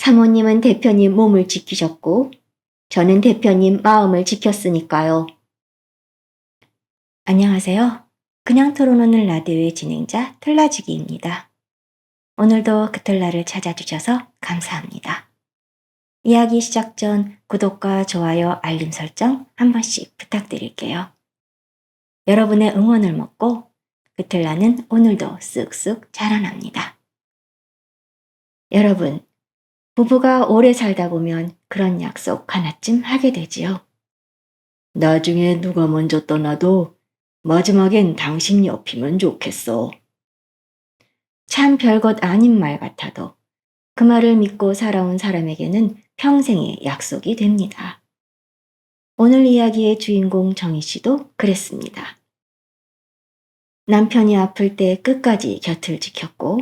사모님은 대표님 몸을 지키셨고 저는 대표님 마음을 지켰으니까요. 안녕하세요. 그냥 털어놓는 라디오의 진행자 틀라지기입니다. 오늘도 그 틀라를 찾아주셔서 감사합니다. 이야기 시작 전 구독과 좋아요, 알림 설정 한 번씩 부탁드릴게요. 여러분의 응원을 먹고 그 틀라는 오늘도 쓱쓱 자라납니다. 여러분, 부부가 오래 살다 보면 그런 약속 하나쯤 하게 되지요. 나중에 누가 먼저 떠나도 마지막엔 당신 옆이면 좋겠어. 참 별것 아닌 말 같아도 그 말을 믿고 살아온 사람에게는 평생의 약속이 됩니다. 오늘 이야기의 주인공 정희 씨도 그랬습니다. 남편이 아플 때 끝까지 곁을 지켰고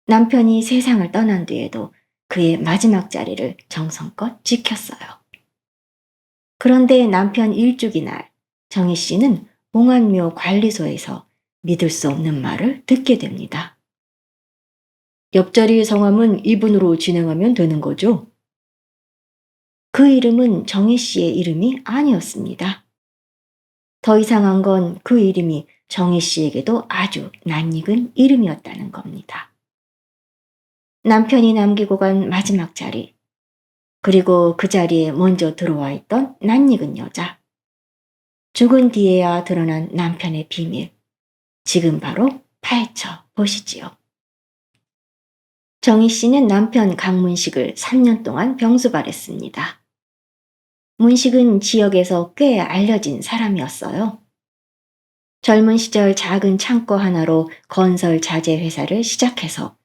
남편이 세상을 떠난 뒤에도 그의 마지막 자리를 정성껏 지켰어요. 그런데 남편 일주기 날 정희 씨는 봉안묘 관리소에서 믿을 수 없는 말을 듣게 됩니다. 옆자리 성함은 이분으로 진행하면 되는 거죠? 그 이름은 정희 씨의 이름이 아니었습니다. 더 이상한 건 그 이름이 정희 씨에게도 아주 낯익은 이름이었다는 겁니다. 남편이 남기고 간 마지막 자리, 그리고 그 자리에 먼저 들어와 있던 낯익은 여자. 죽은 뒤에야 드러난 남편의 비밀. 지금 바로 파헤쳐 보시지요. 정희 씨는 남편 강문식을 3년 동안 병수발했습니다. 문식은 지역에서 꽤 알려진 사람이었어요. 젊은 시절 작은 창고 하나로 건설 자재 회사를 시작해서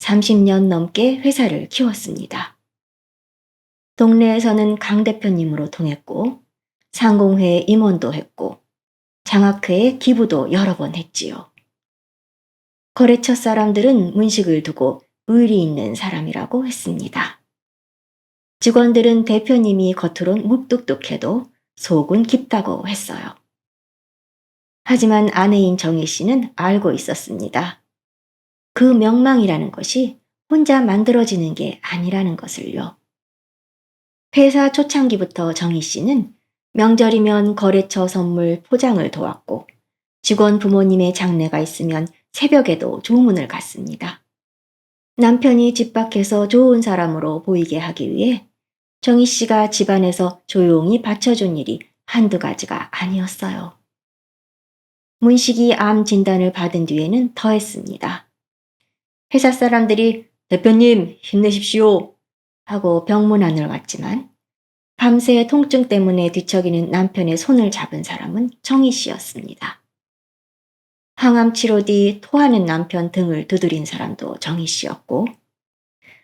30년 넘게 회사를 키웠습니다. 동네에서는 강 대표님으로 통했고 상공회에 임원도 했고 장학회에 기부도 여러 번 했지요. 거래처 사람들은 문식을 두고 의리 있는 사람이라고 했습니다. 직원들은 대표님이 겉으론 묵뚝뚝해도 속은 깊다고 했어요. 하지만 아내인 정희 씨는 알고 있었습니다. 그 명망이라는 것이 혼자 만들어지는 게 아니라는 것을요. 회사 초창기부터 정희 씨는 명절이면 거래처 선물 포장을 도왔고 직원 부모님의 장례가 있으면 새벽에도 조문을 갔습니다. 남편이 집 밖에서 좋은 사람으로 보이게 하기 위해 정희 씨가 집안에서 조용히 받쳐준 일이 한두 가지가 아니었어요. 문식이 암 진단을 받은 뒤에는 더 했습니다. 회사 사람들이 대표님 힘내십시오 하고 병문안을 왔지만 밤새 통증 때문에 뒤척이는 남편의 손을 잡은 사람은 정희 씨였습니다. 항암 치료 뒤 토하는 남편 등을 두드린 사람도 정희 씨였고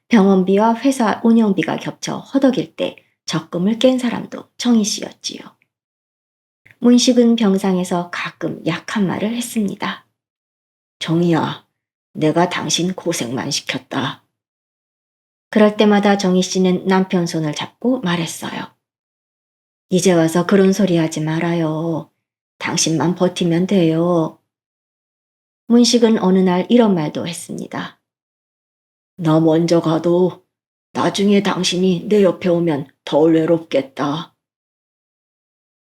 병원비와 회사 운영비가 겹쳐 허덕일 때 적금을 깬 사람도 정희 씨였지요. 문식은 병상에서 가끔 약한 말을 했습니다. 정희야, 내가 당신 고생만 시켰다. 그럴 때마다 정희 씨는 남편 손을 잡고 말했어요. 이제 와서 그런 소리 하지 말아요. 당신만 버티면 돼요. 문식은 어느 날 이런 말도 했습니다. 나 먼저 가도 나중에 당신이 내 옆에 오면 덜 외롭겠다.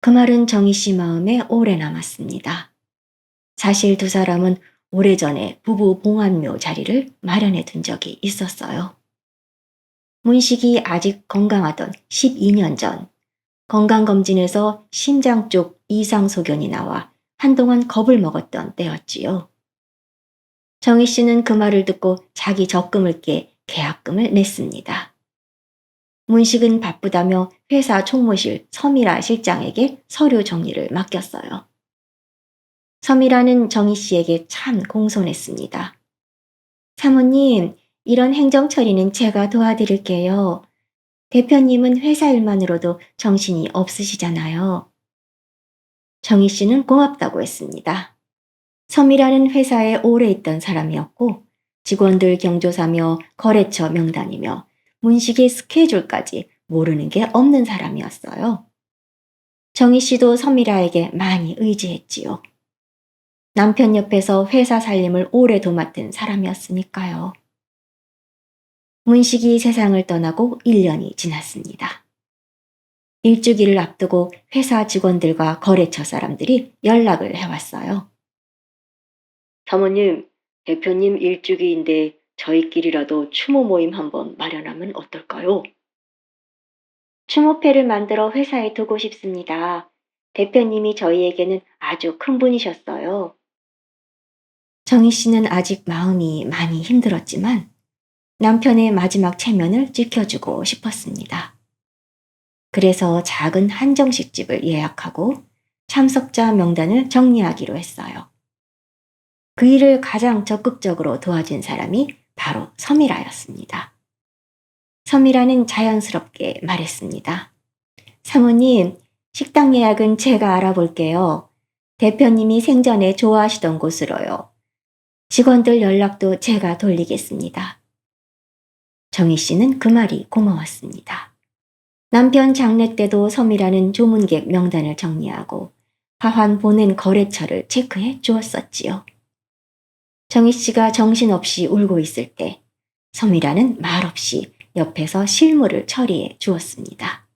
그 말은 정희 씨 마음에 오래 남았습니다. 사실 두 사람은 오래전에 부부 봉안묘 자리를 마련해 둔 적이 있었어요. 문식이 아직 건강하던 12년 전 건강검진에서 심장 쪽 이상 소견이 나와 한동안 겁을 먹었던 때였지요. 정희 씨는 그 말을 듣고 자기 적금을 깨 계약금을 냈습니다. 문식은 바쁘다며 회사 총무실 서미라 실장에게 서류 정리를 맡겼어요. 서미라는 정희 씨에게 참 공손했습니다. 사모님, 이런 행정 처리는 제가 도와드릴게요. 대표님은 회사 일만으로도 정신이 없으시잖아요. 정희 씨는 고맙다고 했습니다. 서미라는 회사에 오래 있던 사람이었고 직원들 경조사며 거래처 명단이며 문식의 스케줄까지 모르는 게 없는 사람이었어요. 정희 씨도 서미라에게 많이 의지했지요. 남편 옆에서 회사 살림을 오래 도맡은 사람이었으니까요. 문식이 세상을 떠나고 1년이 지났습니다. 일주기를 앞두고 회사 직원들과 거래처 사람들이 연락을 해왔어요. 사모님, 대표님 일주기인데 저희끼리라도 추모 모임 한번 마련하면 어떨까요? 추모패를 만들어 회사에 두고 싶습니다. 대표님이 저희에게는 아주 큰 분이셨어요. 정희 씨는 아직 마음이 많이 힘들었지만 남편의 마지막 체면을 지켜주고 싶었습니다. 그래서 작은 한정식집을 예약하고 참석자 명단을 정리하기로 했어요. 그 일을 가장 적극적으로 도와준 사람이 바로 서미라였습니다. 서미라는 자연스럽게 말했습니다. 사모님, 식당 예약은 제가 알아볼게요. 대표님이 생전에 좋아하시던 곳으로요. 직원들 연락도 제가 돌리겠습니다. 정희 씨는 그 말이 고마웠습니다. 남편 장례 때도 서미라는 조문객 명단을 정리하고 화환 보낸 거래처를 체크해 주었었지요. 정희 씨가 정신없이 울고 있을 때 서미라는 말없이 옆에서 실물을 처리해 주었습니다.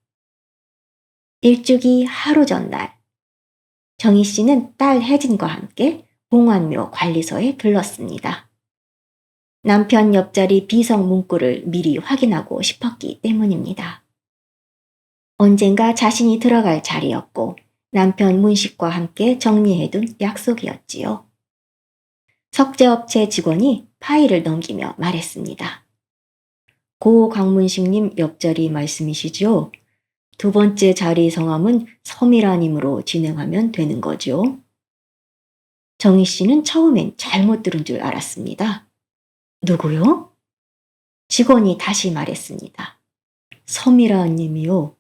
일주기 하루 전날, 정희 씨는 딸 혜진과 함께 봉환묘 관리소에 들렀습니다. 남편 옆자리 비석 문구를 미리 확인하고 싶었기 때문입니다. 언젠가 자신이 들어갈 자리였고 남편 문식과 함께 정리해둔 약속이었지요. 석재업체 직원이 파일을 넘기며 말했습니다. 고 강문식님 옆자리 말씀이시죠? 두 번째 자리 성함은 서미라님으로 진행하면 되는 거죠. 정희 씨는 처음엔 잘못 들은 줄 알았습니다. 누구요? 직원이 다시 말했습니다. 서미라님이요.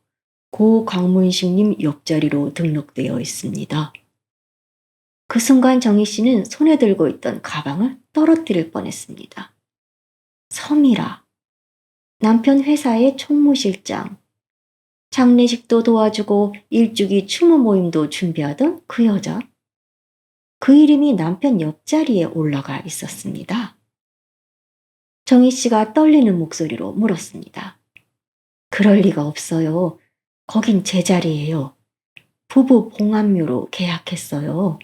고 강문식님 옆자리로 등록되어 있습니다. 그 순간 정희 씨는 손에 들고 있던 가방을 떨어뜨릴 뻔했습니다. 서미라. 남편 회사의 총무실장. 장례식도 도와주고 일주기 추모 모임도 준비하던 그 여자. 그 이름이 남편 옆자리에 올라가 있었습니다. 정희 씨가 떨리는 목소리로 물었습니다. 그럴 리가 없어요. 거긴 제 자리예요. 부부 봉합묘로 계약했어요.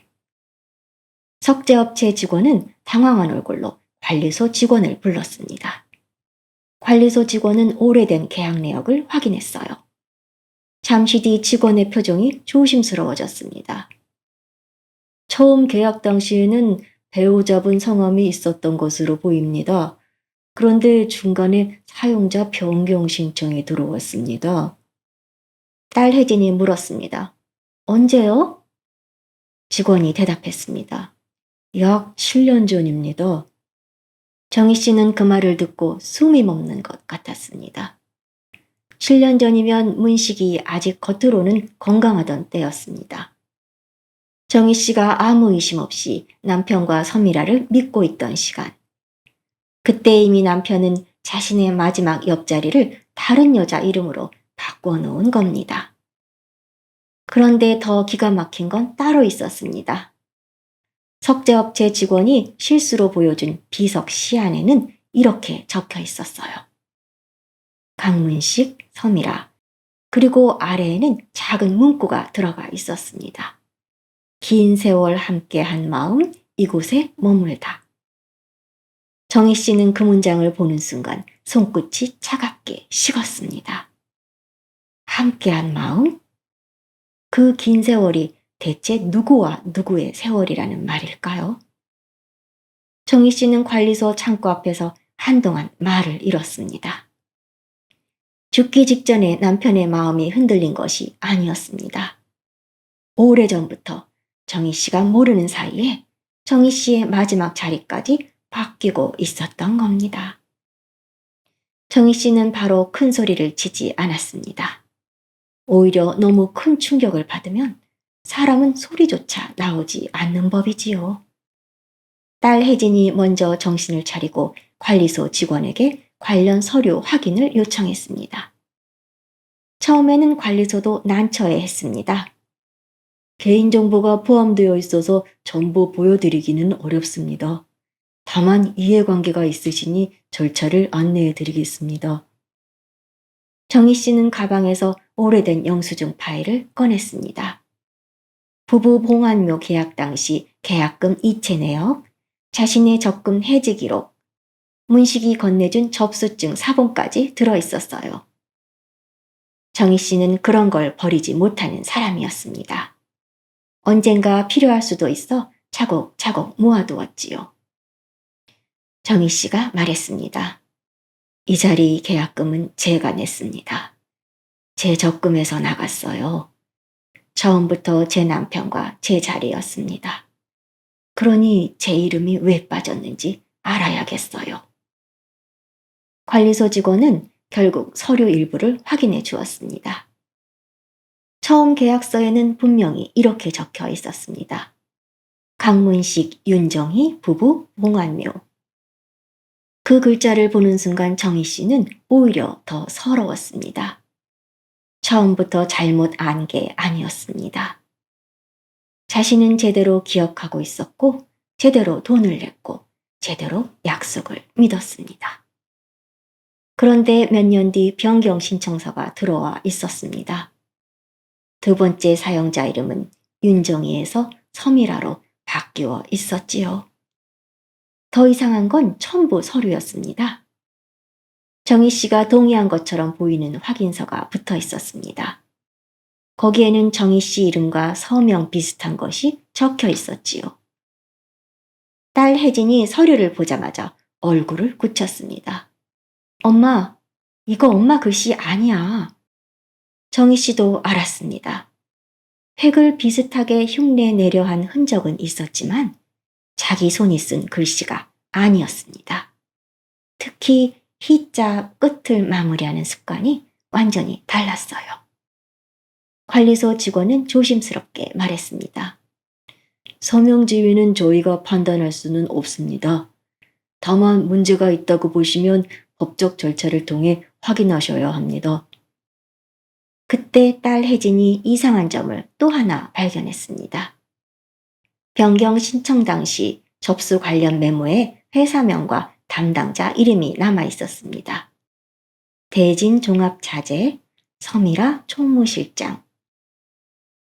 석재업체 직원은 당황한 얼굴로 관리소 직원을 불렀습니다. 관리소 직원은 오래된 계약 내역을 확인했어요. 잠시 뒤 직원의 표정이 조심스러워졌습니다. 처음 계약 당시에는 배우자분 성함이 있었던 것으로 보입니다. 그런데 중간에 사용자 변경 신청이 들어왔습니다. 딸 혜진이 물었습니다. 언제요? 직원이 대답했습니다. 약 7년 전입니다. 정희 씨는 그 말을 듣고 숨이 멎는 것 같았습니다. 7년 전이면 문식이 아직 겉으로는 건강하던 때였습니다. 정희 씨가 아무 의심 없이 남편과 서미라를 믿고 있던 시간. 그때 이미 남편은 자신의 마지막 옆자리를 다른 여자 이름으로 바꿔놓은 겁니다. 그런데 더 기가 막힌 건 따로 있었습니다. 석재업체 직원이 실수로 보여준 비석 시안에는 이렇게 적혀 있었어요. 강문식, 서미라, 그리고 아래에는 작은 문구가 들어가 있었습니다. 긴 세월 함께한 마음, 이곳에 머물다. 정희 씨는 그 문장을 보는 순간 손끝이 차갑게 식었습니다. 함께한 마음? 그 긴 세월이 대체 누구와 누구의 세월이라는 말일까요? 정희 씨는 관리소 창고 앞에서 한동안 말을 잃었습니다. 죽기 직전에 남편의 마음이 흔들린 것이 아니었습니다. 오래전부터 정희 씨가 모르는 사이에 정희 씨의 마지막 자리까지 바뀌고 있었던 겁니다. 정희 씨는 바로 큰 소리를 치지 않았습니다. 오히려 너무 큰 충격을 받으면 사람은 소리조차 나오지 않는 법이지요. 딸 혜진이 먼저 정신을 차리고 관리소 직원에게 관련 서류 확인을 요청했습니다. 처음에는 관리소도 난처해 했습니다. 개인정보가 포함되어 있어서 전부 보여드리기는 어렵습니다. 다만 이해관계가 있으시니 절차를 안내해 드리겠습니다. 정희 씨는 가방에서 오래된 영수증 파일을 꺼냈습니다. 부부 봉안묘 계약 당시 계약금 이체 내역, 자신의 적금 해지 기록, 문식이 건네준 접수증 사본까지 들어있었어요. 정희 씨는 그런 걸 버리지 못하는 사람이었습니다. 언젠가 필요할 수도 있어 차곡차곡 모아두었지요. 정희 씨가 말했습니다. 이 자리 계약금은 제가 냈습니다. 제 적금에서 나갔어요. 처음부터 제 남편과 제 자리였습니다. 그러니 제 이름이 왜 빠졌는지 알아야겠어요. 관리소 직원은 결국 서류 일부를 확인해 주었습니다. 처음 계약서에는 분명히 이렇게 적혀 있었습니다. 강문식, 윤정희 부부 봉안묘. 그 글자를 보는 순간 정희 씨는 오히려 더 서러웠습니다. 처음부터 잘못 안 게 아니었습니다. 자신은 제대로 기억하고 있었고, 제대로 돈을 냈고, 제대로 약속을 믿었습니다. 그런데 몇 년 뒤 변경 신청서가 들어와 있었습니다. 두 번째 사용자 이름은 윤정희에서 서미라로 바뀌어 있었지요. 더 이상한 건 첨부 서류였습니다. 정희 씨가 동의한 것처럼 보이는 확인서가 붙어 있었습니다. 거기에는 정희 씨 이름과 서명 비슷한 것이 적혀 있었지요. 딸 혜진이 서류를 보자마자 얼굴을 굳혔습니다. 엄마, 이거 엄마 글씨 아니야. 정희 씨도 알았습니다. 획을 비슷하게 흉내 내려 한 흔적은 있었지만 자기 손이 쓴 글씨가 아니었습니다. 특히 희자 끝을 마무리하는 습관이 완전히 달랐어요. 관리소 직원은 조심스럽게 말했습니다. 서명 지위는 저희가 판단할 수는 없습니다. 다만 문제가 있다고 보시면 법적 절차를 통해 확인하셔야 합니다. 그때 딸 혜진이 이상한 점을 또 하나 발견했습니다. 변경 신청 당시 접수 관련 메모에 회사명과 담당자 이름이 남아 있었습니다. 대진 종합자재, 서미라 총무실장.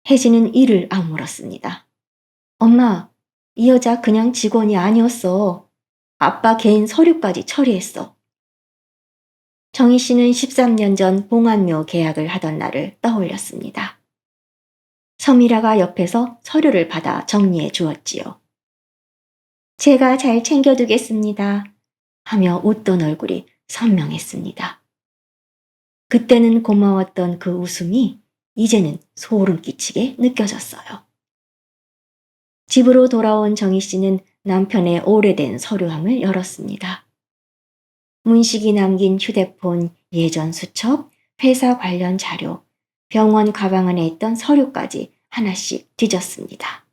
혜진은 이를 아물었습니다. 엄마, 이 여자 그냥 직원이 아니었어. 아빠 개인 서류까지 처리했어. 정희 씨는 13년 전 봉안묘 계약을 하던 날을 떠올렸습니다. 서미라가 옆에서 서류를 받아 정리해 주었지요. 제가 잘 챙겨두겠습니다. 하며 웃던 얼굴이 선명했습니다. 그때는 고마웠던 그 웃음이 이제는 소름 끼치게 느껴졌어요. 집으로 돌아온 정희 씨는 남편의 오래된 서류함을 열었습니다. 문식이 남긴 휴대폰, 예전 수첩, 회사 관련 자료, 병원 가방 안에 있던 서류까지 하나씩 뒤졌습니다.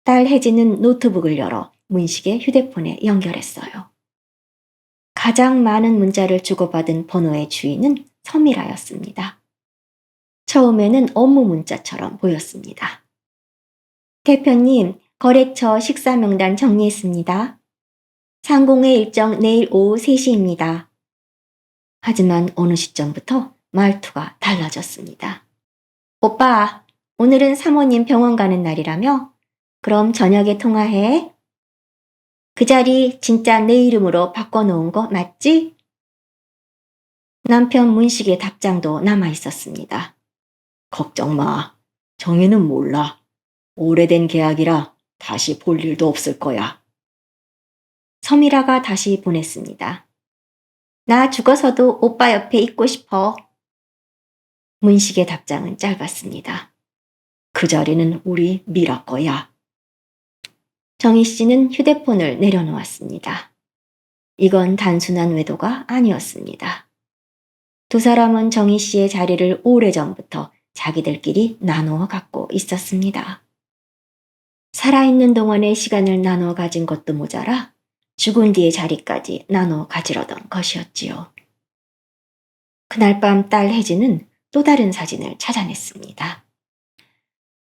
딸 혜진은 노트북을 열어 문식의 휴대폰에 연결했어요. 가장 많은 문자를 주고받은 번호의 주인은 서미라였습니다. 처음에는 업무 문자처럼 보였습니다. 대표님, 거래처 식사 명단 정리했습니다. 상공회 일정 내일 오후 3시입니다. 하지만 어느 시점부터 말투가 달라졌습니다. 오빠, 오늘은 사모님 병원 가는 날이라며? 그럼 저녁에 통화해. 그 자리 진짜 내 이름으로 바꿔놓은 거 맞지? 남편 문식의 답장도 남아 있었습니다. 걱정 마. 정희는 몰라. 오래된 계약이라 다시 볼 일도 없을 거야. 서미라가 다시 보냈습니다. 나 죽어서도 오빠 옆에 있고 싶어. 문식의 답장은 짧았습니다. 그 자리는 우리 미라 거야. 정희 씨는 휴대폰을 내려놓았습니다. 이건 단순한 외도가 아니었습니다. 두 사람은 정희 씨의 자리를 오래전부터 자기들끼리 나누어 갖고 있었습니다. 살아있는 동안의 시간을 나누어 가진 것도 모자라 죽은 뒤의 자리까지 나누어 가지려던 것이었지요. 그날 밤 딸 혜진은 또 다른 사진을 찾아냈습니다.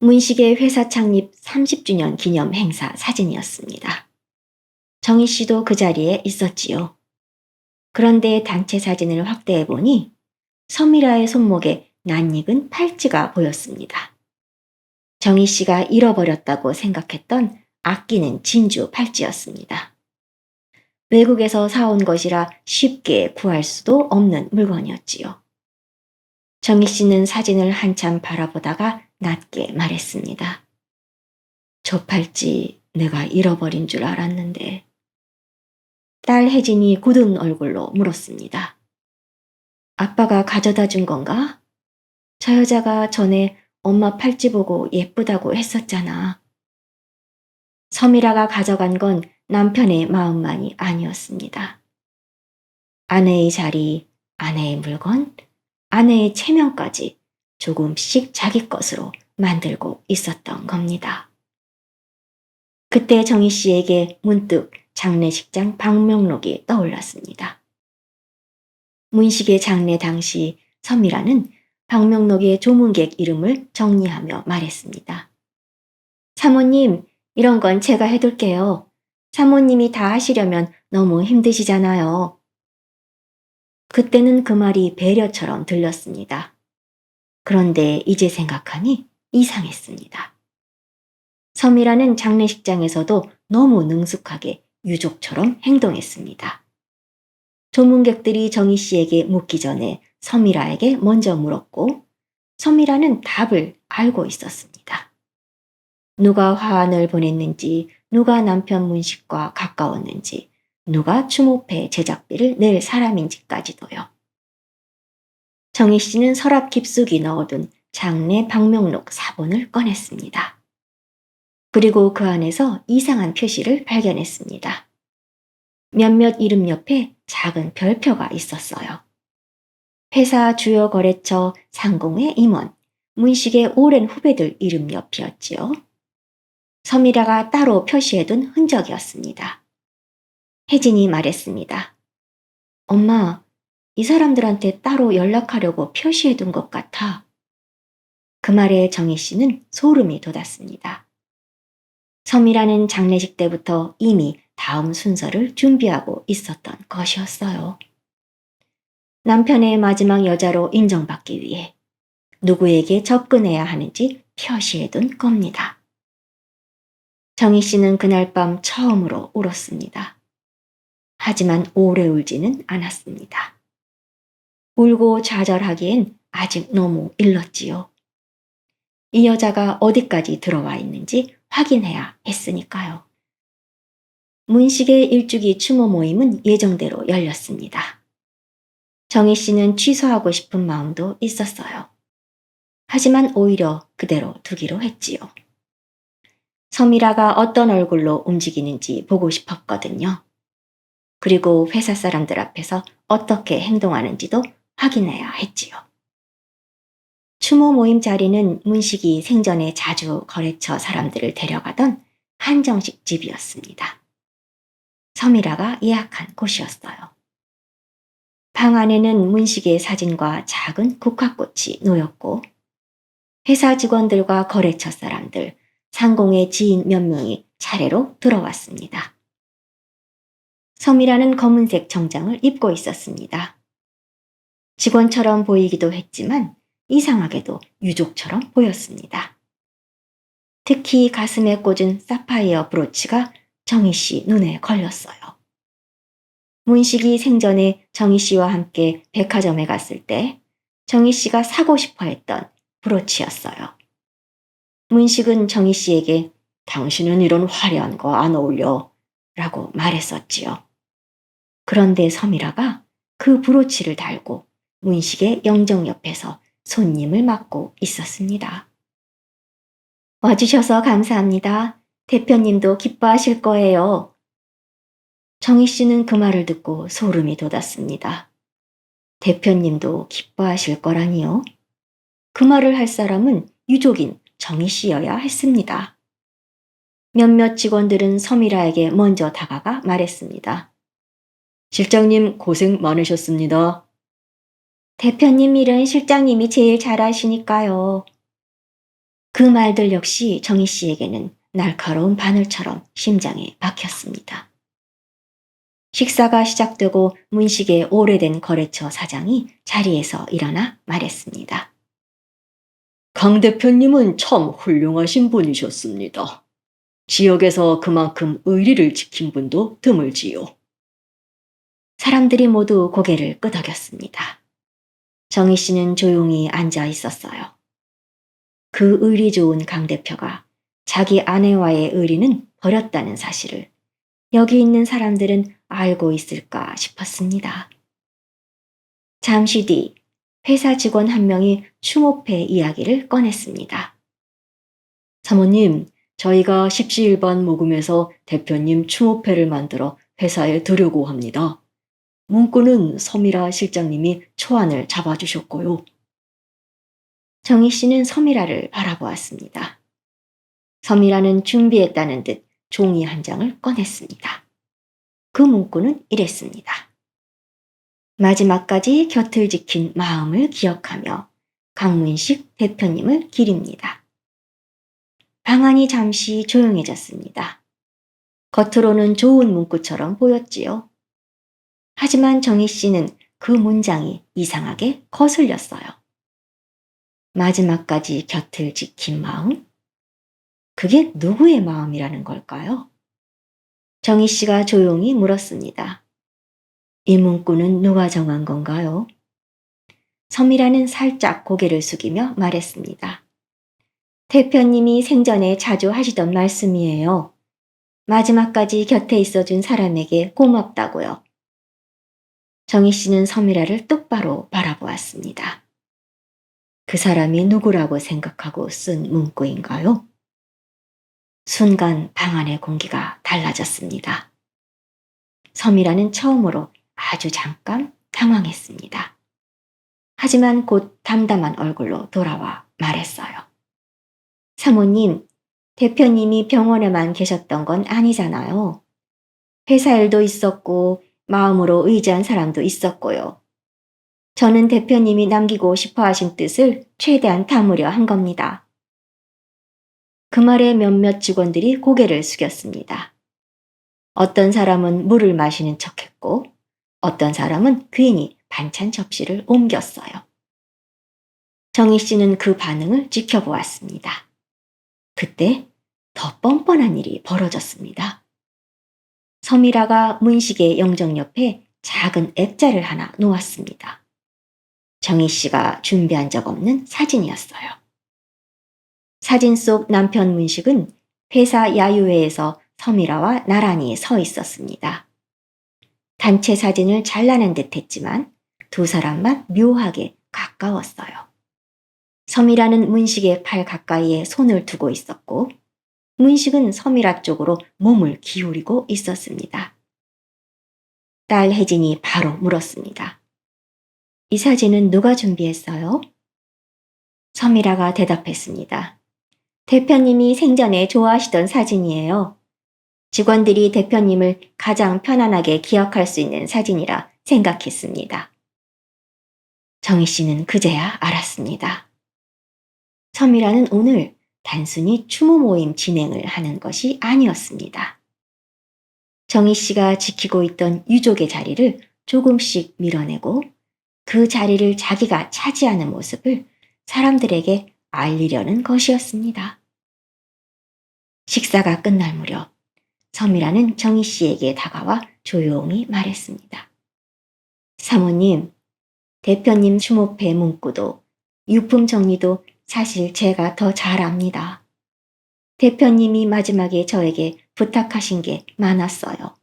문식의 회사 창립 30주년 기념 행사 사진이었습니다. 정희 씨도 그 자리에 있었지요. 그런데 단체 사진을 확대해 보니 서미라의 손목에 낯익은 팔찌가 보였습니다. 정희 씨가 잃어버렸다고 생각했던 아끼는 진주 팔찌였습니다. 외국에서 사온 것이라 쉽게 구할 수도 없는 물건이었지요. 정희 씨는 사진을 한참 바라보다가 낮게 말했습니다. 저 팔찌 내가 잃어버린 줄 알았는데. 딸 혜진이 굳은 얼굴로 물었습니다. 아빠가 가져다 준 건가? 저 여자가 전에 엄마 팔찌 보고 예쁘다고 했었잖아. 서미라가 가져간 건 남편의 마음만이 아니었습니다. 아내의 자리, 아내의 물건, 아내의 체면까지 조금씩 자기 것으로 만들고 있었던 겁니다. 그때 정희 씨에게 문득 장례식장 방명록이 떠올랐습니다. 문식의 장례 당시 서미라는 방명록의 조문객 이름을 정리하며 말했습니다. 사모님, 이런 건 제가 해둘게요. 사모님이 다 하시려면 너무 힘드시잖아요. 그때는 그 말이 배려처럼 들렸습니다. 그런데 이제 생각하니 이상했습니다. 서미라는 장례식장에서도 너무 능숙하게 유족처럼 행동했습니다. 조문객들이 정희 씨에게 묻기 전에 서미라에게 먼저 물었고 서미라는 답을 알고 있었습니다. 누가 화환을 보냈는지, 누가 남편 문식과 가까웠는지, 누가 추모패 제작비를 낼 사람인지까지도요. 정희 씨는 서랍 깊숙이 넣어둔 장례 방명록 사본을 꺼냈습니다. 그리고 그 안에서 이상한 표시를 발견했습니다. 몇몇 이름 옆에 작은 별표가 있었어요. 회사 주요 거래처 상공의 임원, 문식의 오랜 후배들 이름 옆이었지요. 서미라가 따로 표시해둔 흔적이었습니다. 혜진이 말했습니다. 엄마, 이 사람들한테 따로 연락하려고 표시해둔 것 같아. 그 말에 정희 씨는 소름이 돋았습니다. 서미라는 장례식 때부터 이미 다음 순서를 준비하고 있었던 것이었어요. 남편의 마지막 여자로 인정받기 위해 누구에게 접근해야 하는지 표시해둔 겁니다. 정희 씨는 그날 밤 처음으로 울었습니다. 하지만 오래 울지는 않았습니다. 울고 좌절하기엔 아직 너무 일렀지요. 이 여자가 어디까지 들어와 있는지 확인해야 했으니까요. 문식의 일주기 추모 모임은 예정대로 열렸습니다. 정희 씨는 취소하고 싶은 마음도 있었어요. 하지만 오히려 그대로 두기로 했지요. 서미라가 어떤 얼굴로 움직이는지 보고 싶었거든요. 그리고 회사 사람들 앞에서 어떻게 행동하는지도 확인해야 했지요. 추모 모임 자리는 문식이 생전에 자주 거래처 사람들을 데려가던 한정식 집이었습니다. 서미라가 예약한 곳이었어요. 방 안에는 문식의 사진과 작은 국화꽃이 놓였고 회사 직원들과 거래처 사람들, 상공의 지인 몇 명이 차례로 들어왔습니다. 서미라는 검은색 정장을 입고 있었습니다. 직원처럼 보이기도 했지만 이상하게도 유족처럼 보였습니다. 특히 가슴에 꽂은 사파이어 브로치가 정희 씨 눈에 걸렸어요. 문식이 생전에 정희 씨와 함께 백화점에 갔을 때 정희 씨가 사고 싶어 했던 브로치였어요. 문식은 정희 씨에게 당신은 이런 화려한 거 안 어울려 라고 말했었지요. 그런데 서미라가 그 브로치를 달고 문식의 영정 옆에서 손님을 맡고 있었습니다. 와주셔서 감사합니다. 대표님도 기뻐하실 거예요. 정희 씨는 그 말을 듣고 소름이 돋았습니다. 대표님도 기뻐하실 거라니요? 그 말을 할 사람은 유족인 정희 씨여야 했습니다. 몇몇 직원들은 서미라에게 먼저 다가가 말했습니다. 실장님 고생 많으셨습니다. 대표님 일은 실장님이 제일 잘하시니까요. 그 말들 역시 정희 씨에게는 날카로운 바늘처럼 심장에 박혔습니다. 식사가 시작되고 문식의 오래된 거래처 사장이 자리에서 일어나 말했습니다. 강 대표님은 참 훌륭하신 분이셨습니다. 지역에서 그만큼 의리를 지킨 분도 드물지요. 사람들이 모두 고개를 끄덕였습니다. 정희 씨는 조용히 앉아 있었어요. 그 의리 좋은 강 대표가 자기 아내와의 의리는 버렸다는 사실을 여기 있는 사람들은 알고 있을까 싶었습니다. 잠시 뒤 회사 직원 한 명이 추모패 이야기를 꺼냈습니다. 사모님, 저희가 십시일반 모금해서 대표님 추모패를 만들어 회사에 드려고 합니다. 문구는 서미라 실장님이 초안을 잡아주셨고요. 정희 씨는 서미라를 바라보았습니다. 서미라는 준비했다는 듯 종이 한 장을 꺼냈습니다. 그 문구는 이랬습니다. 마지막까지 곁을 지킨 마음을 기억하며 강문식 대표님을 기립니다. 방안이 잠시 조용해졌습니다. 겉으로는 좋은 문구처럼 보였지요. 하지만 정희 씨는 그 문장이 이상하게 거슬렸어요. 마지막까지 곁을 지킨 마음? 그게 누구의 마음이라는 걸까요? 정희 씨가 조용히 물었습니다. 이 문구는 누가 정한 건가요? 서미라는 살짝 고개를 숙이며 말했습니다. 대표님이 생전에 자주 하시던 말씀이에요. 마지막까지 곁에 있어준 사람에게 고맙다고요. 정희 씨는 서미라를 똑바로 바라보았습니다. 그 사람이 누구라고 생각하고 쓴 문구인가요? 순간 방 안의 공기가 달라졌습니다. 서미라는 처음으로 아주 잠깐 당황했습니다. 하지만 곧 담담한 얼굴로 돌아와 말했어요. 사모님, 대표님이 병원에만 계셨던 건 아니잖아요. 회사 일도 있었고 마음으로 의지한 사람도 있었고요. 저는 대표님이 남기고 싶어 하신 뜻을 최대한 담으려 한 겁니다. 그 말에 몇몇 직원들이 고개를 숙였습니다. 어떤 사람은 물을 마시는 척했고 어떤 사람은 괜히 반찬 접시를 옮겼어요. 정희 씨는 그 반응을 지켜보았습니다. 그때 더 뻔뻔한 일이 벌어졌습니다. 서미라가 문식의 영정 옆에 작은 액자를 하나 놓았습니다. 정희 씨가 준비한 적 없는 사진이었어요. 사진 속 남편 문식은 회사 야유회에서 서미라와 나란히 서 있었습니다. 단체 사진을 잘라낸 듯 했지만 두 사람만 묘하게 가까웠어요. 서미라는 문식의 팔 가까이에 손을 두고 있었고 문식은 서미라 쪽으로 몸을 기울이고 있었습니다. 딸 혜진이 바로 물었습니다. 이 사진은 누가 준비했어요? 서미라가 대답했습니다. 대표님이 생전에 좋아하시던 사진이에요. 직원들이 대표님을 가장 편안하게 기억할 수 있는 사진이라 생각했습니다. 정희 씨는 그제야 알았습니다. 서미라는 오늘 단순히 추모 모임 진행을 하는 것이 아니었습니다. 정희 씨가 지키고 있던 유족의 자리를 조금씩 밀어내고 그 자리를 자기가 차지하는 모습을 사람들에게 알리려는 것이었습니다. 식사가 끝날 무렵 서미라는 정희 씨에게 다가와 조용히 말했습니다. 사모님, 대표님 추모패 문구도 유품 정리도 사실 제가 더 잘 압니다. 대표님이 마지막에 저에게 부탁하신 게 많았어요.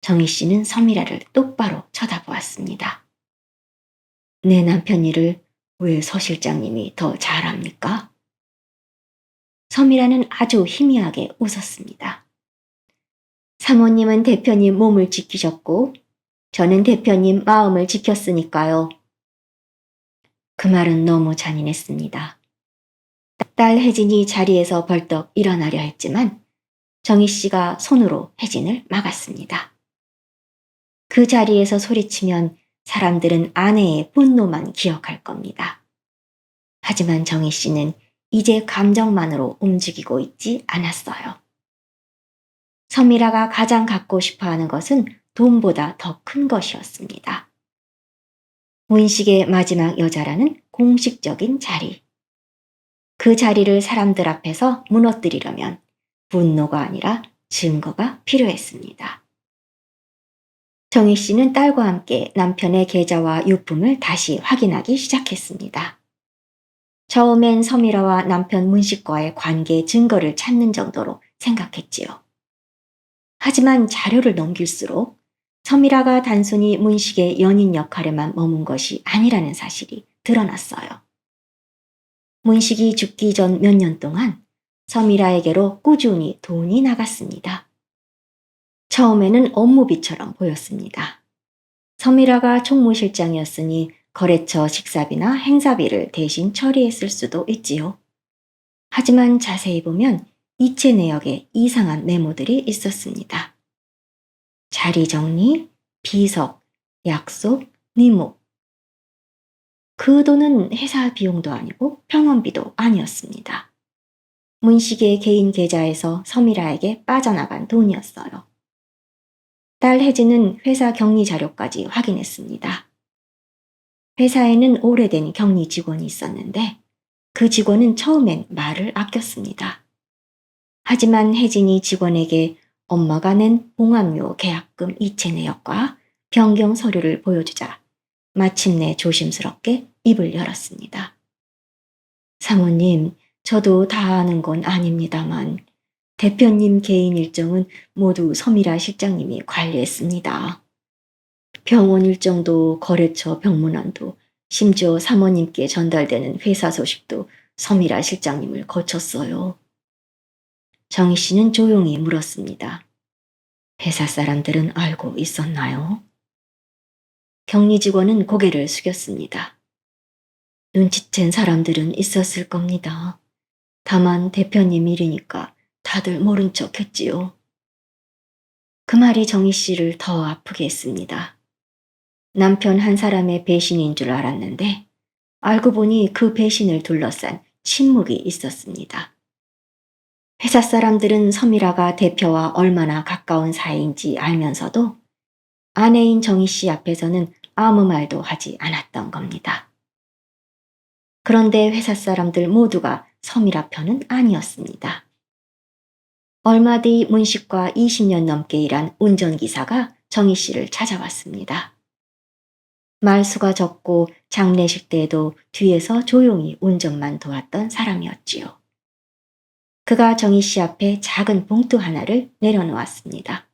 정희 씨는 서미라를 똑바로 쳐다보았습니다. 내 남편 일을 왜 서 실장님이 더 잘 압니까? 서미라는 아주 희미하게 웃었습니다. 사모님은 대표님 몸을 지키셨고 저는 대표님 마음을 지켰으니까요. 그 말은 너무 잔인했습니다. 딸 혜진이 자리에서 벌떡 일어나려 했지만 정희 씨가 손으로 혜진을 막았습니다. 그 자리에서 소리치면 사람들은 아내의 분노만 기억할 겁니다. 하지만 정희 씨는 이제 감정만으로 움직이고 있지 않았어요. 서미라가 가장 갖고 싶어 하는 것은 돈보다 더 큰 것이었습니다. 문식의 마지막 여자라는 공식적인 자리. 그 자리를 사람들 앞에서 무너뜨리려면 분노가 아니라 증거가 필요했습니다. 정희 씨는 딸과 함께 남편의 계좌와 유품을 다시 확인하기 시작했습니다. 처음엔 서미라와 남편 문식과의 관계 증거를 찾는 정도로 생각했지요. 하지만 자료를 넘길수록 서미라가 단순히 문식의 연인 역할에만 머문 것이 아니라는 사실이 드러났어요. 문식이 죽기 전 몇 년 동안 서미라에게로 꾸준히 돈이 나갔습니다. 처음에는 업무비처럼 보였습니다. 서미라가 총무실장이었으니 거래처 식사비나 행사비를 대신 처리했을 수도 있지요. 하지만 자세히 보면 이체 내역에 이상한 메모들이 있었습니다. 자리 정리, 비석, 약속, 니목. 그 돈은 회사 비용도 아니고 병원비도 아니었습니다. 문식의 개인 계좌에서 서미라에게 빠져나간 돈이었어요. 딸 혜진은 회사 격리 자료까지 확인했습니다. 회사에는 오래된 격리 직원이 있었는데 그 직원은 처음엔 말을 아꼈습니다. 하지만 혜진이 직원에게 엄마가 낸 봉합료 계약금 이체 내역과 변경 서류를 보여주자 마침내 조심스럽게 입을 열었습니다. 사모님, 저도 다 아는 건 아닙니다만 대표님 개인 일정은 모두 서미라 실장님이 관리했습니다. 병원 일정도 거래처 병문안도 심지어 사모님께 전달되는 회사 소식도 서미라 실장님을 거쳤어요. 정희 씨는 조용히 물었습니다. 회사 사람들은 알고 있었나요? 격리 직원은 고개를 숙였습니다. 눈치챈 사람들은 있었을 겁니다. 다만 대표님 일이니까 다들 모른 척 했지요. 그 말이 정희 씨를 더 아프게 했습니다. 남편 한 사람의 배신인 줄 알았는데 알고 보니 그 배신을 둘러싼 침묵이 있었습니다. 회사 사람들은 서미라가 대표와 얼마나 가까운 사이인지 알면서도 아내인 정희 씨 앞에서는 아무 말도 하지 않았던 겁니다. 그런데 회사 사람들 모두가 서미라 편은 아니었습니다. 얼마 뒤 문식과 20년 넘게 일한 운전기사가 정희 씨를 찾아왔습니다. 말수가 적고 장례식 때에도 뒤에서 조용히 운전만 도왔던 사람이었지요. 그가 정희 씨 앞에 작은 봉투 하나를 내려놓았습니다.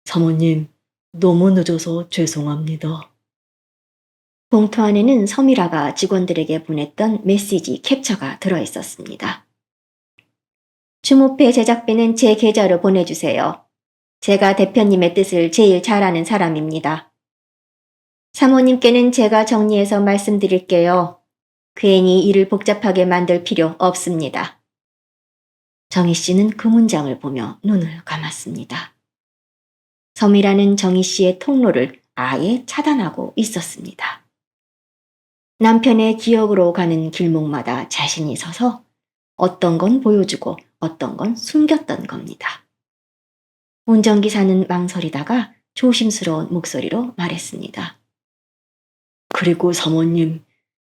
사모님, 너무 늦어서 죄송합니다. 봉투 안에는 서미라가 직원들에게 보냈던 메시지 캡처가 들어있었습니다. 주모패 제작비는 제 계좌로 보내주세요. 제가 대표님의 뜻을 제일 잘 아는 사람입니다. 사모님께는 제가 정리해서 말씀드릴게요. 괜히 일을 복잡하게 만들 필요 없습니다. 정희 씨는 그 문장을 보며 눈을 감았습니다. 서미라는 정희 씨의 통로를 아예 차단하고 있었습니다. 남편의 기억으로 가는 길목마다 자신이 서서 어떤 건 보여주고 어떤 건 숨겼던 겁니다. 운전기사는 망설이다가 조심스러운 목소리로 말했습니다. 그리고 사모님,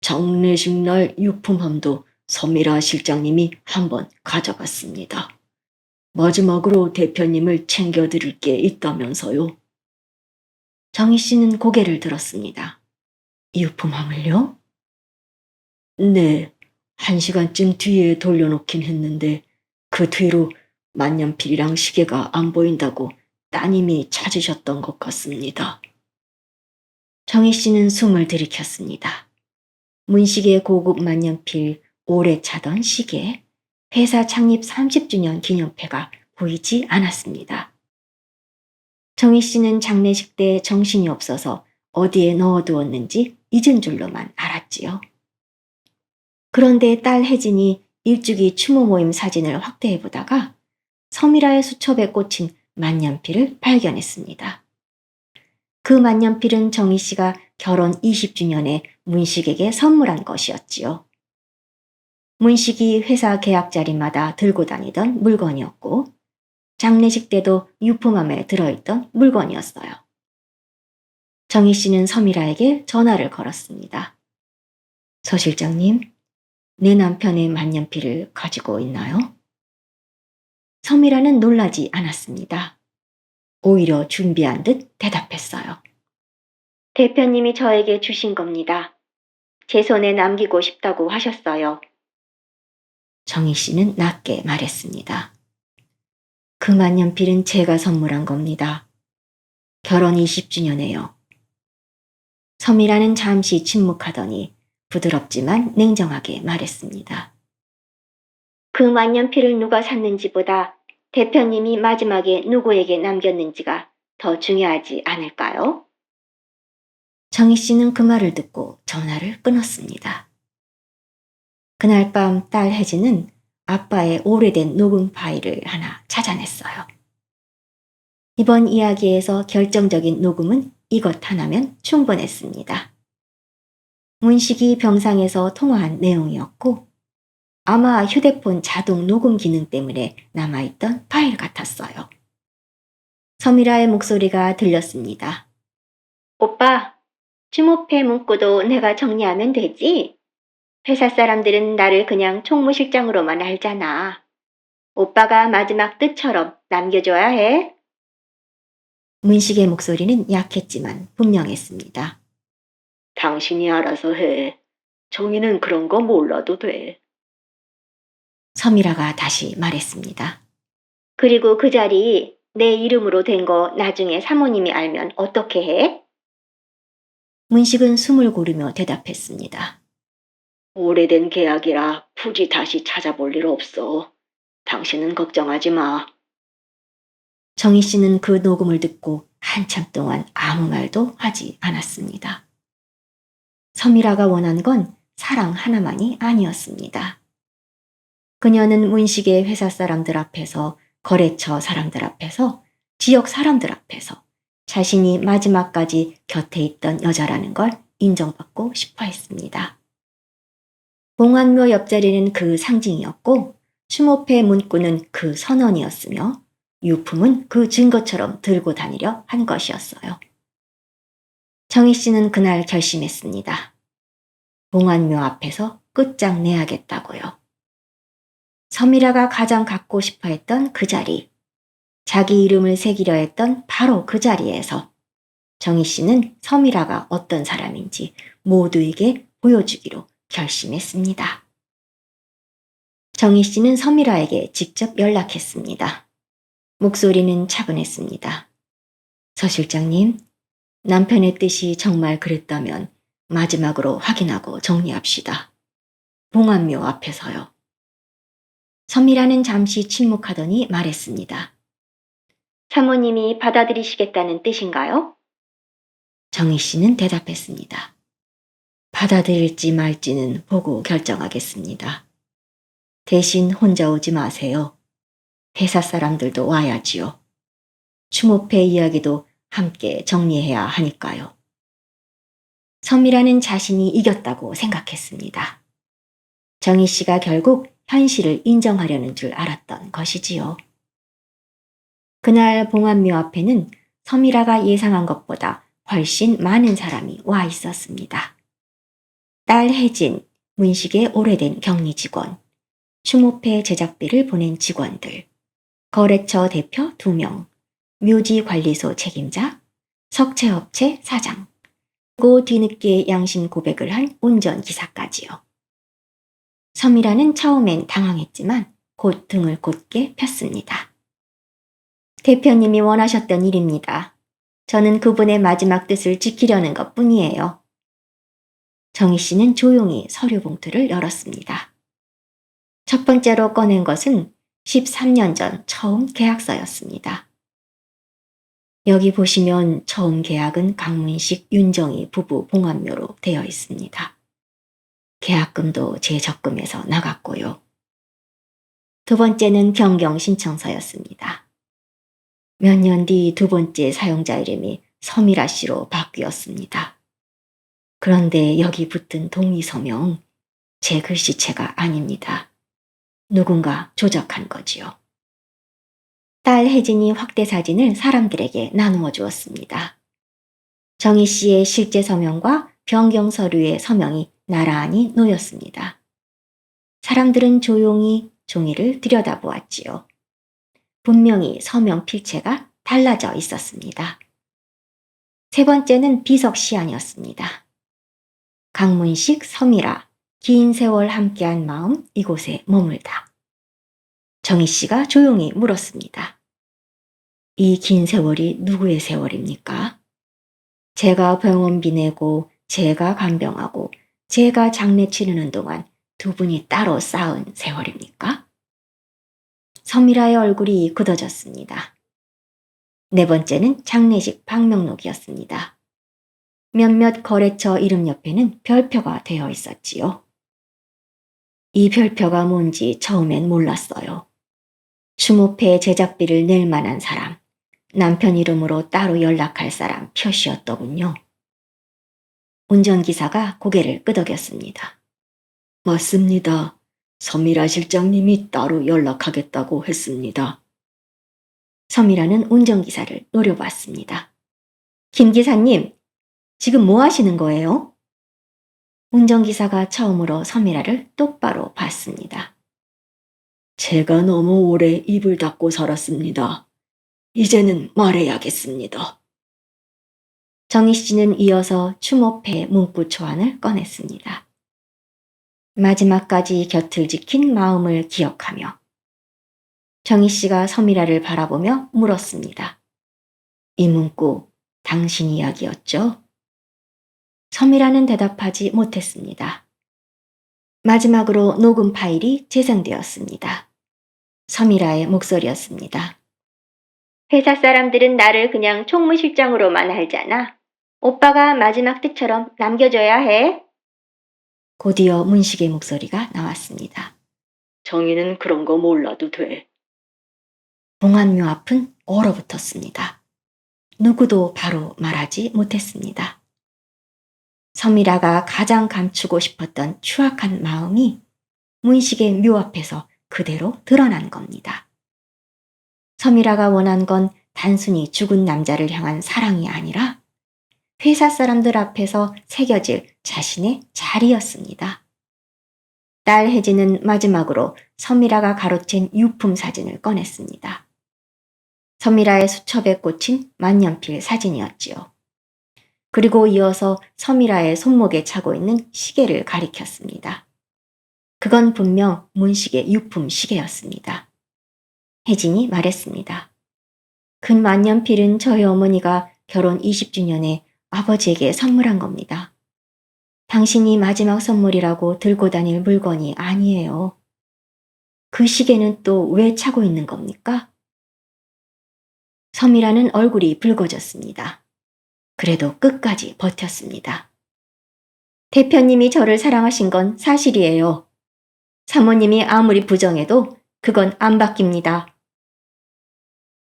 장례식 날 유품함도 서미라 실장님이 한번 가져갔습니다. 마지막으로 대표님을 챙겨드릴 게 있다면서요. 정희 씨는 고개를 들었습니다. 유품함을요? 네, 1시간쯤 뒤에 돌려놓긴 했는데 그 뒤로 만년필이랑 시계가 안 보인다고 따님이 찾으셨던 것 같습니다. 정희 씨는 숨을 들이켰습니다. 문식의 고급 만년필, 오래 차던 시계, 회사 창립 30주년 기념패가 보이지 않았습니다. 정희 씨는 장례식 때 정신이 없어서 어디에 넣어두었는지 잊은 줄로만 알았지요. 그런데 딸 혜진이 일주기 추모 모임 사진을 확대해보다가 서미라의 수첩에 꽂힌 만년필을 발견했습니다. 그 만년필은 정희 씨가 결혼 20주년에 문식에게 선물한 것이었지요. 문식이 회사 계약 자리마다 들고 다니던 물건이었고 장례식 때도 유품함에 들어있던 물건이었어요. 정희 씨는 서미라에게 전화를 걸었습니다. 서 실장님, 내 남편의 만년필을 가지고 있나요? 서미라는 놀라지 않았습니다. 오히려 준비한 듯 대답했어요. 대표님이 저에게 주신 겁니다. 제 손에 남기고 싶다고 하셨어요. 정희 씨는 낮게 말했습니다. 그 만년필은 제가 선물한 겁니다. 결혼 20주년에요. 서미라는 잠시 침묵하더니 부드럽지만 냉정하게 말했습니다. 그 만년필을 누가 샀는지보다 대표님이 마지막에 누구에게 남겼는지가 더 중요하지 않을까요? 정희 씨는 그 말을 듣고 전화를 끊었습니다. 그날 밤 딸 혜진은 아빠의 오래된 녹음 파일을 하나 찾아냈어요. 이번 이야기에서 결정적인 녹음은 이것 하나면 충분했습니다. 문식이 병상에서 통화한 내용이었고 아마 휴대폰 자동 녹음 기능 때문에 남아있던 파일 같았어요. 서미라의 목소리가 들렸습니다. 오빠, 주모패 문구도 내가 정리하면 되지? 회사 사람들은 나를 그냥 총무실장으로만 알잖아. 오빠가 마지막 뜻처럼 남겨줘야 해. 문식의 목소리는 약했지만 분명했습니다. 당신이 알아서 해. 정의는 그런 거 몰라도 돼. 서미라가 다시 말했습니다. 그리고 그 자리 내 이름으로 된 거 나중에 사모님이 알면 어떻게 해? 문식은 숨을 고르며 대답했습니다. 오래된 계약이라 굳이 다시 찾아볼 일 없어. 당신은 걱정하지 마. 정희 씨는 그 녹음을 듣고 한참 동안 아무 말도 하지 않았습니다. 서미라가 원한 건 사랑 하나만이 아니었습니다. 그녀는 문식의 회사 사람들 앞에서, 거래처 사람들 앞에서, 지역 사람들 앞에서 자신이 마지막까지 곁에 있던 여자라는 걸 인정받고 싶어 했습니다. 봉안묘 옆자리는 그 상징이었고 추모패 문구는 그 선언이었으며 유품은 그 증거처럼 들고 다니려 한 것이었어요. 정희 씨는 그날 결심했습니다. 봉안묘 앞에서 끝장내야겠다고요. 서미라가 가장 갖고 싶어 했던 그 자리, 자기 이름을 새기려 했던 바로 그 자리에서 정희 씨는 서미라가 어떤 사람인지 모두에게 보여주기로 결심했습니다. 정희 씨는 서미라에게 직접 연락했습니다. 목소리는 차분했습니다. 서 실장님, 남편의 뜻이 정말 그랬다면 마지막으로 확인하고 정리합시다. 봉안묘 앞에서요. 서미라는 잠시 침묵하더니 말했습니다. 사모님이 받아들이시겠다는 뜻인가요? 정희 씨는 대답했습니다. 받아들일지 말지는 보고 결정하겠습니다. 대신 혼자 오지 마세요. 회사 사람들도 와야지요. 추모패 이야기도 함께 정리해야 하니까요. 서미라는 자신이 이겼다고 생각했습니다. 정희 씨가 결국 현실을 인정하려는 줄 알았던 것이지요. 그날 봉안묘 앞에는 서미라가 예상한 것보다 훨씬 많은 사람이 와 있었습니다. 딸 혜진, 문식의 오래된 격리 직원, 추모패 제작비를 보낸 직원들, 거래처 대표 2명, 묘지관리소 책임자, 석채업체 사장, 그리고 뒤늦게 양심 고백을 한 운전기사까지요. 서미라는 처음엔 당황했지만 곧 등을 곧게 폈습니다. 대표님이 원하셨던 일입니다. 저는 그분의 마지막 뜻을 지키려는 것뿐이에요. 정희 씨는 조용히 서류 봉투를 열었습니다. 첫 번째로 꺼낸 것은 13년 전 처음 계약서였습니다. 여기 보시면 처음 계약은 강문식, 윤정희 부부 봉안묘로 되어 있습니다. 계약금도 제 적금에서 나갔고요. 두 번째는 변경 신청서였습니다. 몇 년 뒤 두 번째 사용자 이름이 서미라 씨로 바뀌었습니다. 그런데 여기 붙은 동의 서명, 제 글씨체가 아닙니다. 누군가 조작한 거지요. 딸 혜진이 확대 사진을 사람들에게 나누어 주었습니다. 정희 씨의 실제 서명과 변경 서류의 서명이 나란히 놓였습니다. 사람들은 조용히 종이를 들여다보았지요. 분명히 서명 필체가 달라져 있었습니다. 세 번째는 비석 시안이었습니다. 강문식, 서미라, 긴 세월 함께한 마음 이곳에 머물다. 정희 씨가 조용히 물었습니다. 이 긴 세월이 누구의 세월입니까? 제가 병원비 내고, 제가 간병하고, 제가 장례 치르는 동안 두 분이 따로 쌓은 세월입니까? 서미라의 얼굴이 굳어졌습니다. 네 번째는 장례식 방명록이었습니다. 몇몇 거래처 이름 옆에는 별표가 되어 있었지요. 이 별표가 뭔지 처음엔 몰랐어요. 추모패 제작비를 낼 만한 사람, 남편 이름으로 따로 연락할 사람 표시였더군요. 운전기사가 고개를 끄덕였습니다. 맞습니다. 서미라 실장님이 따로 연락하겠다고 했습니다. 서미라는 운전기사를 노려봤습니다. 김 기사님, 지금 뭐 하시는 거예요? 운전기사가 처음으로 서미라를 똑바로 봤습니다. 제가 너무 오래 입을 닫고 살았습니다. 이제는 말해야겠습니다. 정희 씨는 이어서 추모패 문구 초안을 꺼냈습니다. 마지막까지 곁을 지킨 마음을 기억하며 정희 씨가 서미라를 바라보며 물었습니다. 이 문구 당신 이야기였죠? 서미라는 대답하지 못했습니다. 마지막으로 녹음 파일이 재생되었습니다. 서미라의 목소리였습니다. 회사 사람들은 나를 그냥 총무실장으로만 알잖아. 오빠가 마지막 뜻처럼 남겨줘야 해. 곧이어 문식의 목소리가 나왔습니다. 정희는 그런 거 몰라도 돼. 봉안묘 앞은 얼어붙었습니다. 누구도 바로 말하지 못했습니다. 서미라가 가장 감추고 싶었던 추악한 마음이 문식의 묘 앞에서 그대로 드러난 겁니다. 서미라가 원한 건 단순히 죽은 남자를 향한 사랑이 아니라 회사 사람들 앞에서 새겨질 자신의 자리였습니다. 딸 혜진은 마지막으로 서미라가 가로챈 유품 사진을 꺼냈습니다. 서미라의 수첩에 꽂힌 만년필 사진이었지요. 그리고 이어서 서미라의 손목에 차고 있는 시계를 가리켰습니다. 그건 분명 문식의 유품 시계였습니다. 혜진이 말했습니다. 그 만년필은 저희 어머니가 결혼 20주년에 아버지에게 선물한 겁니다. 당신이 마지막 선물이라고 들고 다닐 물건이 아니에요. 그 시계는 또 왜 차고 있는 겁니까? 서미라는 얼굴이 붉어졌습니다. 그래도 끝까지 버텼습니다. 대표님이 저를 사랑하신 건 사실이에요. 사모님이 아무리 부정해도 그건 안 바뀝니다.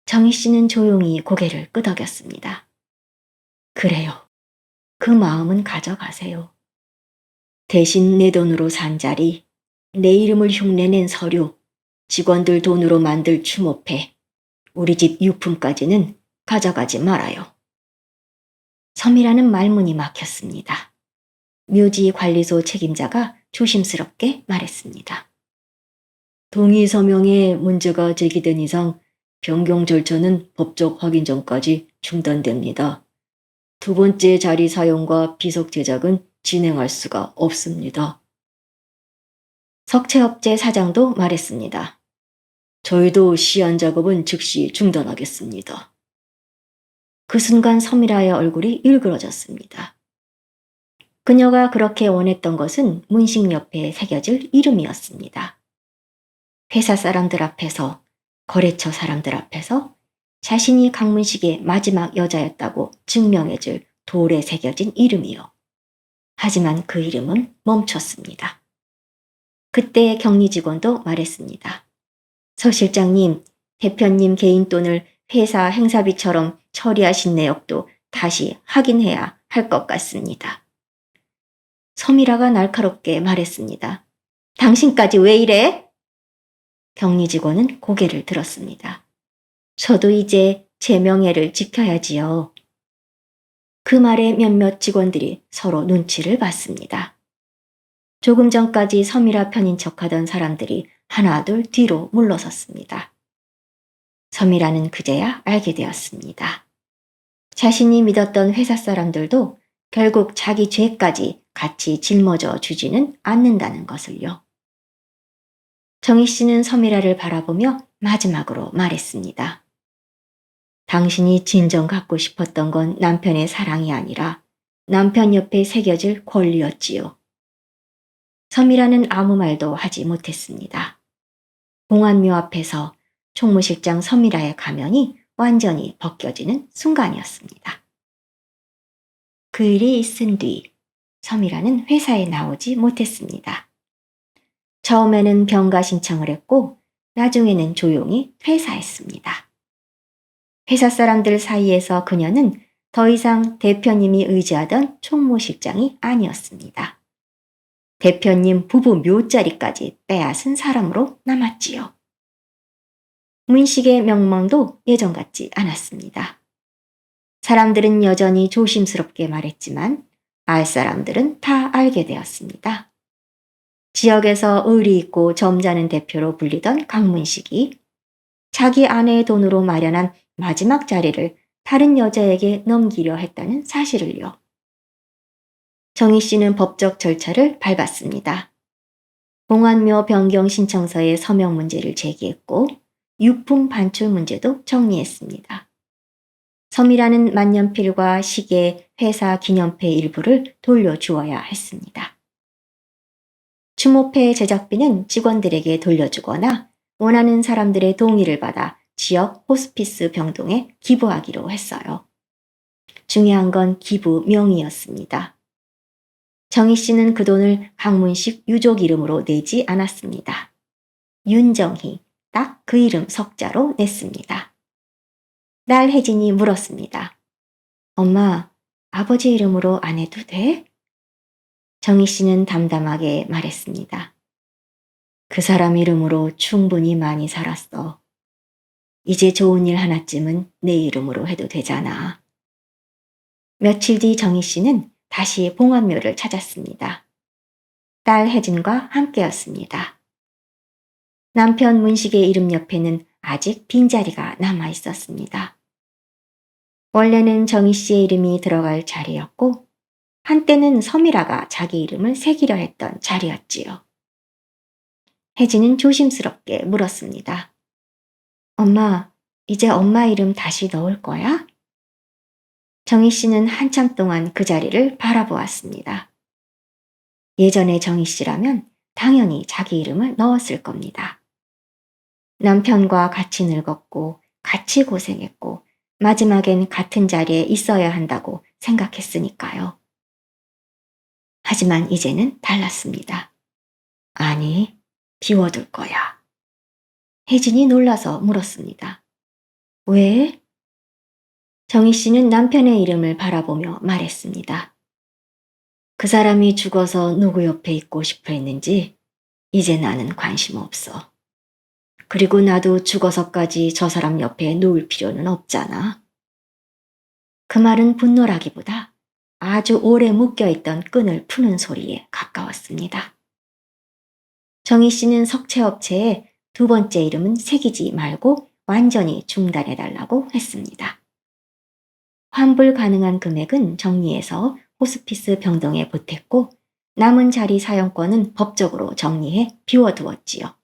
정희 씨는 조용히 고개를 끄덕였습니다. 그래요. 그 마음은 가져가세요. 대신 내 돈으로 산 자리, 내 이름을 흉내낸 서류, 직원들 돈으로 만들 추모패, 우리 집 유품까지는 가져가지 말아요. 서미라는 말문이 막혔습니다. 묘지 관리소 책임자가 조심스럽게 말했습니다. 동의 서명에 문제가 제기된 이상 변경 절차는 법적 확인 전까지 중단됩니다. 두 번째 자리 사용과 비석 제작은 진행할 수가 없습니다. 석체업체 사장도 말했습니다. 저희도 시안 작업은 즉시 중단하겠습니다. 그 순간 서미라의 얼굴이 일그러졌습니다. 그녀가 그렇게 원했던 것은 문식 옆에 새겨질 이름이었습니다. 회사 사람들 앞에서, 거래처 사람들 앞에서 자신이 강문식의 마지막 여자였다고 증명해줄 돌에 새겨진 이름이요. 하지만 그 이름은 멈췄습니다. 그때 격리 직원도 말했습니다. 서 실장님, 대표님 개인 돈을 회사 행사비처럼 처리하신 내역도 다시 확인해야 할 것 같습니다. 서미라가 날카롭게 말했습니다. 당신까지 왜 이래? 격리 직원은 고개를 들었습니다. 저도 이제 제 명예를 지켜야지요. 그 말에 몇몇 직원들이 서로 눈치를 봤습니다. 조금 전까지 서미라 편인 척하던 사람들이 하나둘 뒤로 물러섰습니다. 서미라는 그제야 알게 되었습니다. 자신이 믿었던 회사 사람들도 결국 자기 죄까지 같이 짊어져 주지는 않는다는 것을요. 정희 씨는 서미라를 바라보며 마지막으로 말했습니다. 당신이 진정 갖고 싶었던 건 남편의 사랑이 아니라 남편 옆에 새겨질 권리였지요. 서미라는 아무 말도 하지 못했습니다. 공안묘 앞에서 총무실장 서미라의 가면이 완전히 벗겨지는 순간이었습니다. 그 일이 있은 뒤 서미라는 회사에 나오지 못했습니다. 처음에는 병가 신청을 했고 나중에는 조용히 퇴사했습니다. 회사 사람들 사이에서 그녀는 더 이상 대표님이 의지하던 총무실장이 아니었습니다. 대표님 부부 묘자리까지 빼앗은 사람으로 남았지요. 문식의 명망도 예전 같지 않았습니다. 사람들은 여전히 조심스럽게 말했지만 알 사람들은 다 알게 되었습니다. 지역에서 의리 있고 점잖은 대표로 불리던 강문식이 자기 아내의 돈으로 마련한 마지막 자리를 다른 여자에게 넘기려 했다는 사실을요. 정희 씨는 법적 절차를 밟았습니다. 공안묘 변경 신청서의 서명 문제를 제기했고 유품 반출 문제도 정리했습니다. 서미라는 만년필과 시계, 회사 기념패 일부를 돌려주어야 했습니다. 추모패 제작비는 직원들에게 돌려주거나 원하는 사람들의 동의를 받아 지역 호스피스 병동에 기부하기로 했어요. 중요한 건 기부 명의였습니다. 정희 씨는 그 돈을 강문식 유족 이름으로 내지 않았습니다. 윤정희, 딱 그 이름 석자로 냈습니다. 딸 혜진이 물었습니다. 엄마, 아버지 이름으로 안 해도 돼? 정희 씨는 담담하게 말했습니다. 그 사람 이름으로 충분히 많이 살았어. 이제 좋은 일 하나쯤은 내 이름으로 해도 되잖아. 며칠 뒤 정희 씨는 다시 봉안묘를 찾았습니다. 딸 혜진과 함께였습니다. 남편 문식의 이름 옆에는 아직 빈자리가 남아 있었습니다. 원래는 정희 씨의 이름이 들어갈 자리였고 한때는 서미라가 자기 이름을 새기려 했던 자리였지요. 혜진은 조심스럽게 물었습니다. 엄마, 이제 엄마 이름 다시 넣을 거야? 정희 씨는 한참 동안 그 자리를 바라보았습니다. 예전의 정희 씨라면 당연히 자기 이름을 넣었을 겁니다. 남편과 같이 늙었고 같이 고생했고 마지막엔 같은 자리에 있어야 한다고 생각했으니까요. 하지만 이제는 달랐습니다. 아니, 비워둘 거야. 혜진이 놀라서 물었습니다. 왜? 정희 씨는 남편의 이름을 바라보며 말했습니다. 그 사람이 죽어서 누구 옆에 있고 싶어 했는지 이제 나는 관심 없어. 그리고 나도 죽어서까지 저 사람 옆에 누울 필요는 없잖아. 그 말은 분노라기보다 아주 오래 묶여있던 끈을 푸는 소리에 가까웠습니다. 정희 씨는 석채업체에 두 번째 이름은 새기지 말고 완전히 중단해달라고 했습니다. 환불 가능한 금액은 정리해서 호스피스 병동에 보탰고 남은 자리 사용권은 법적으로 정리해 비워두었지요.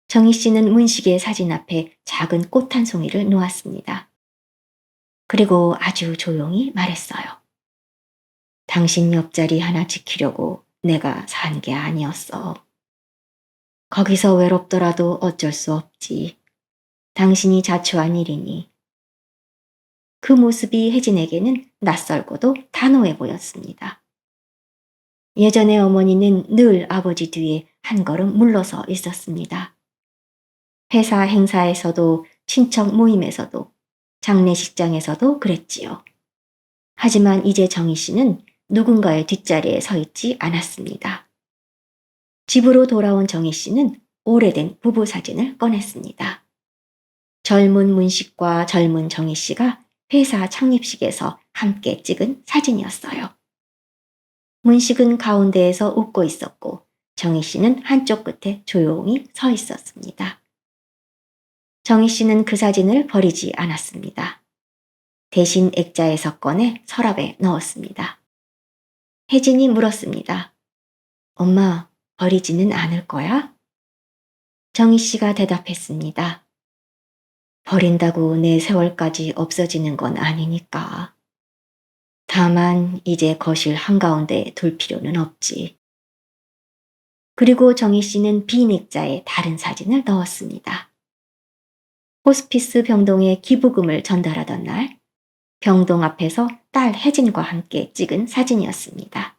정희 씨는 문식의 사진 앞에 작은 꽃 한 송이를 놓았습니다. 그리고 아주 조용히 말했어요. 당신 옆자리 하나 지키려고 내가 산 게 아니었어. 거기서 외롭더라도 어쩔 수 없지. 당신이 자초한 일이니. 그 모습이 혜진에게는 낯설고도 단호해 보였습니다. 예전에 어머니는 늘 아버지 뒤에 한 걸음 물러서 있었습니다. 회사 행사에서도 친척 모임에서도 장례식장에서도 그랬지요. 하지만 이제 정희 씨는 누군가의 뒷자리에 서 있지 않았습니다. 집으로 돌아온 정희 씨는 오래된 부부 사진을 꺼냈습니다. 젊은 문식과 젊은 정희 씨가 회사 창립식에서 함께 찍은 사진이었어요. 문식은 가운데에서 웃고 있었고 정희 씨는 한쪽 끝에 조용히 서 있었습니다. 정희 씨는 그 사진을 버리지 않았습니다. 대신 액자에서 꺼내 서랍에 넣었습니다. 혜진이 물었습니다. 엄마, 버리지는 않을 거야? 정희 씨가 대답했습니다. 버린다고 내 세월까지 없어지는 건 아니니까. 다만 이제 거실 한가운데에 둘 필요는 없지. 그리고 정희 씨는 빈 액자에 다른 사진을 넣었습니다. 호스피스 병동에 기부금을 전달하던 날, 병동 앞에서 딸 혜진과 함께 찍은 사진이었습니다.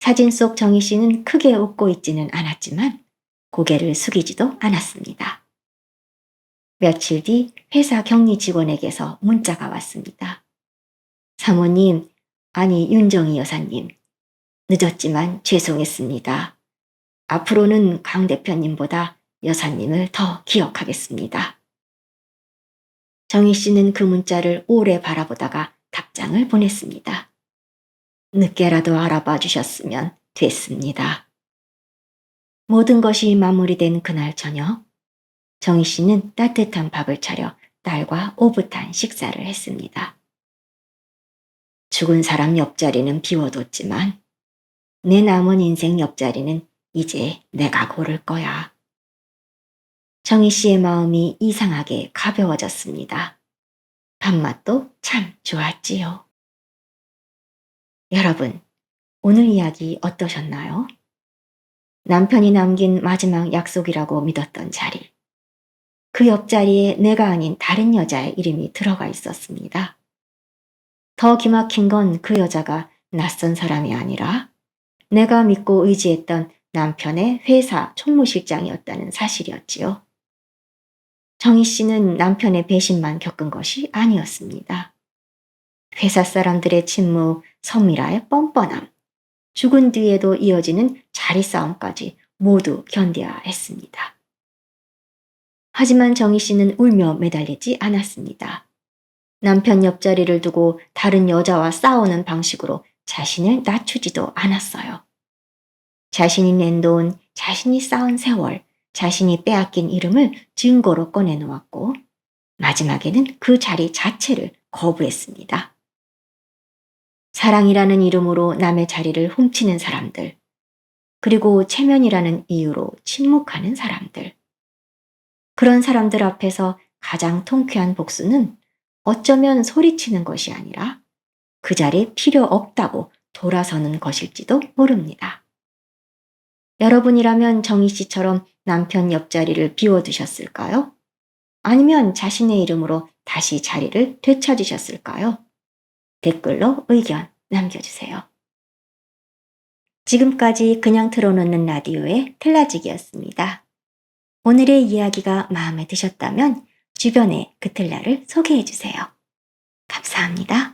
사진 속 정희 씨는 크게 웃고 있지는 않았지만 고개를 숙이지도 않았습니다. 며칠 뒤 회사 격리 직원에게서 문자가 왔습니다. 사모님, 아니 윤정희 여사님, 늦었지만 죄송했습니다. 앞으로는 강 대표님보다 여사님을 더 기억하겠습니다. 정희 씨는 그 문자를 오래 바라보다가 답장을 보냈습니다. 늦게라도 알아봐 주셨으면 됐습니다. 모든 것이 마무리된 그날 저녁, 정희 씨는 따뜻한 밥을 차려 딸과 오붓한 식사를 했습니다. 죽은 사람 옆자리는 비워뒀지만 내 남은 인생 옆자리는 이제 내가 고를 거야. 정희 씨의 마음이 이상하게 가벼워졌습니다. 밥맛도 참 좋았지요. 여러분, 오늘 이야기 어떠셨나요? 남편이 남긴 마지막 약속이라고 믿었던 자리. 그 옆자리에 내가 아닌 다른 여자의 이름이 들어가 있었습니다. 더 기막힌 건 그 여자가 낯선 사람이 아니라 내가 믿고 의지했던 남편의 회사 총무실장이었다는 사실이었지요. 정희 씨는 남편의 배신만 겪은 것이 아니었습니다. 회사 사람들의 침묵, 섬이라의 뻔뻔함, 죽은 뒤에도 이어지는 자리 싸움까지 모두 견뎌야 했습니다. 하지만 정희 씨는 울며 매달리지 않았습니다. 남편 옆자리를 두고 다른 여자와 싸우는 방식으로 자신을 낮추지도 않았어요. 자신이 낸 돈, 자신이 쌓은 세월, 자신이 빼앗긴 이름을 증거로 꺼내놓았고 마지막에는 그 자리 자체를 거부했습니다. 사랑이라는 이름으로 남의 자리를 훔치는 사람들, 그리고 체면이라는 이유로 침묵하는 사람들. 그런 사람들 앞에서 가장 통쾌한 복수는 어쩌면 소리치는 것이 아니라 그 자리 필요 없다고 돌아서는 것일지도 모릅니다. 여러분이라면 정희 씨처럼 남편 옆자리를 비워두셨을까요? 아니면 자신의 이름으로 다시 자리를 되찾으셨을까요? 댓글로 의견 남겨주세요. 지금까지 그냥 틀어놓는 라디오의 틀라지기였습니다. 오늘의 이야기가 마음에 드셨다면 주변에 그 틀라를 소개해주세요. 감사합니다.